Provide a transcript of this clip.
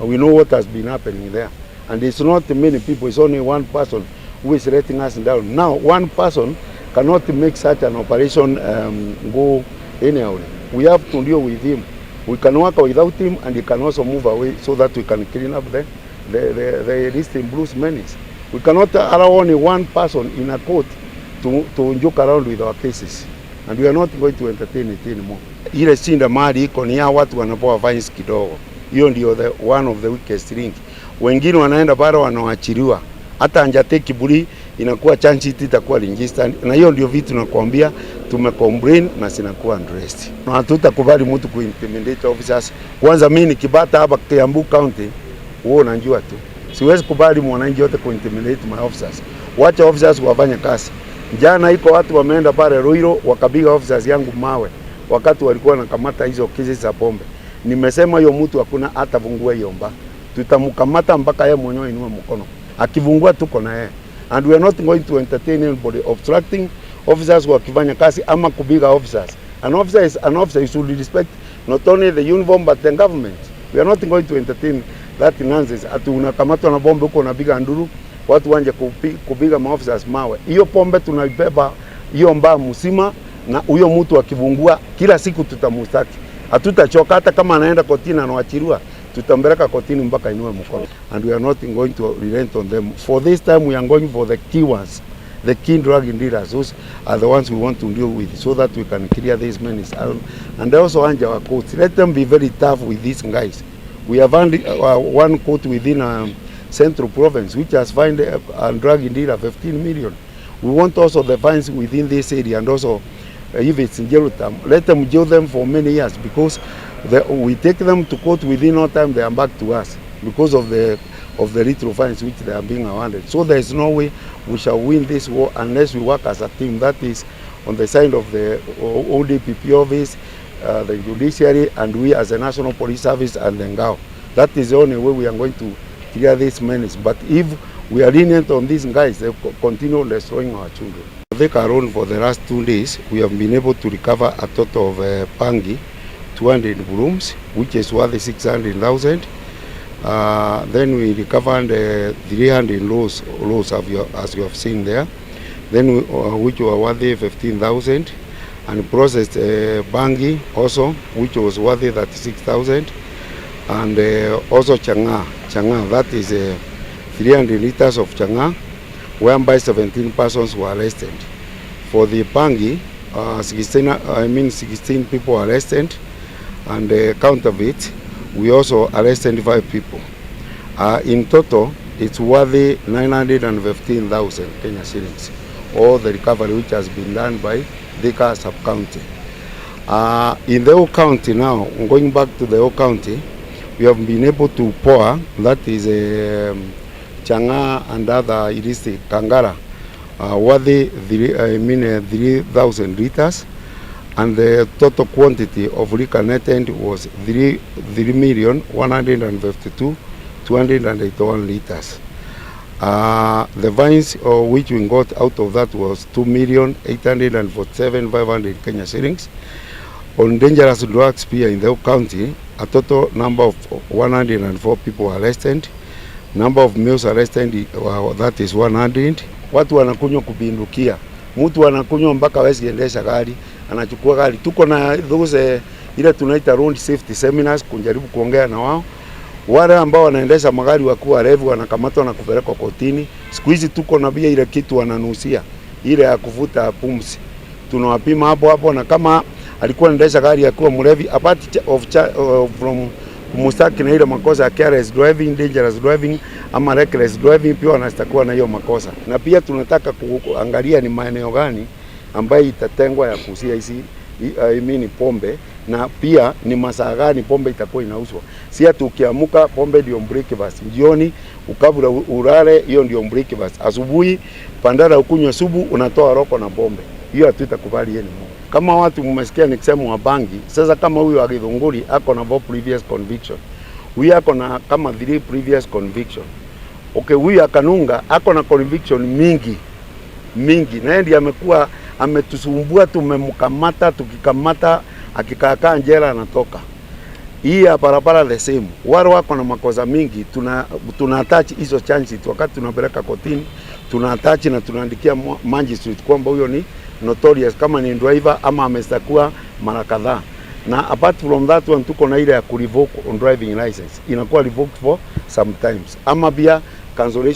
We know what has been happening there. And it's not many people, it's only one person who is letting us down. Now, one person cannot make such an operation go anyhow. We have to deal with him. We can work without him, and he can also move away so that we can clean up the listing blues menace. We cannot allow only one person in a court to joke around with our cases. And we are not going to entertain it anymore. Ile shinda mali iko ni watu wanapoa fines kidogo. Hiyo ndio one of the weakest link. Wengine wanaenda bara wanaachiliwa. Hata anjate kiburi inakuwa change it itakuwa registered. Na hiyo ndio vitu nakwambia tumecomplain na sinakuwa addressed. Na hatutakubali mtu kuintimidate officers. Kwanza mimi nikibata hapa Kiambu County, wewe unajua tu. Siwezi kubali mwananchi wote kuintimidate my officers. Wacha officers wafanye kazi. Jana iko watu wameenda pale Ruiro wakabiga officers yangu mawe wakati walikuwa nakamata hizo kesi za pombe. Nimesema hiyo mtu hakuna hata vungua hiyo mba. Tutamkamata mpaka yeye mwenyewe inue mkono. Akivungua tuko na yeye. And we are not going to entertain anybody obstructing officers wakifanya kazi ama kubiga officers. An officer is an officer. You should respect not only the uniform but the government. We are not going to entertain that nonsense. Ati unakamatwa na bombe huko unapiga nduru, watu wanje kupiga maofficers mawe. Hiyo pombe tunaibeba hiyo mbaa msima, na huyo mtu akivungua kila siku tutamustaki. Hatutachoka hata kama anaenda kotini na anawachiliwa, tutambeleka kotini mpaka inue mkono. And we are not going to relent on them. For this time we are going for the key ones, the key drug dealers. Those are the ones we want to deal with so that we can clear these men. And also anja our courts. Let them be very tough with these guys. We have one court within Central Province which has fined a drug dealer 15 million. We want also the fines within this area, and also if it's in jail term, let them jail them for many years, because we take them to court within no time they are back to us because of the little fines which they are being awarded. So there is no way we shall win this war unless we work as a team. That is on the side of the ODPP office, the judiciary, and we as a National Police Service and the Ngao. That is the only way we are going to clear this menace. But if we are lenient on these guys, they continue destroying our children. I think around for the last 2 days, we have been able to recover a total of pangi, 200 brooms, which is worth 600,000. Then we recovered 300 loads as you have seen there. Then which were worth 15,000, and processed bangi also, which was worth 36,000, and also changa, that is 300 liters of changa, whereby 17 persons were arrested. For the bangi, 16 people were arrested, and counterfeit, we also arrested 5 people. In total, it's worth 915,000 Kenya shillings, all the recovery which has been done by Thika sub-county. In the whole county now, going back to the whole county, we have been able to pour, that is changa and other illicit kangara, worthy 3,000 liters, and the total quantity of liquor netted was 3,152,281 liters. The fines which we got out of that was 2,847,500 Kenya shillings. On dangerous drugs here in the whole county, a total number of 104 people were arrested. Number of males arrested, that is 100. Watu wanakunywa kupindukia. Mtu anakunywa mpaka hawezi endesha gari, anachukua gari. Tuko na those ile tunaita road safety seminars kujaribu kuongea na wao. Wale ambao wanaendesha magari wakuwa revu wanakamatwa na kupelekwa kotini. Siku hizi tuko na bia ile kitu wananusia, ile ya kuvuta pumzi. Tunawapima hapo, na kama alikuwa anaendesha gari akiwa mlevi, apart from mustaki na ile makosa ya careless driving, dangerous driving ama reckless driving, pia wanastakiwa na hiyo makosa. Na pia tunataka kuangalia ni maeneo gani ambayo itatengwa ya kuusia hizi pombe, na pia ni masaa gani pombe itakuwa inauzwa. Si ati ukiamuka pombe ndio breakfast, jioni ukabula urare hiyo ndio breakfast, asubuhi pandara ukunywa subu unatoa roko na pombe. Hiyo hatutakubali yenu. Kama watu mmesikia nikisema wa bangi, sasa kama huyu Agithunguri ako na 4 previous conviction, huyu ako na kama 3 previous conviction. Okay, huyu Akanunga ako na conviction mingi, na yeye ndiye amekuwa ametusumbua, tumemkamata, tukikamata akikaa jela anatoka. Hii ya barabara the same. Wale wako na makosa mingi tuna attach hizo changes wakati tunapeleka kotini, tuna attach na tunaandikia magistrate kwamba huyo ni notorious kama ni driver ama amestakiwa mara kadhaa. Na apart from that one tuko na ile ya kurevoke on driving license. Inakuwa revoked for sometimes. Ama pia cancellation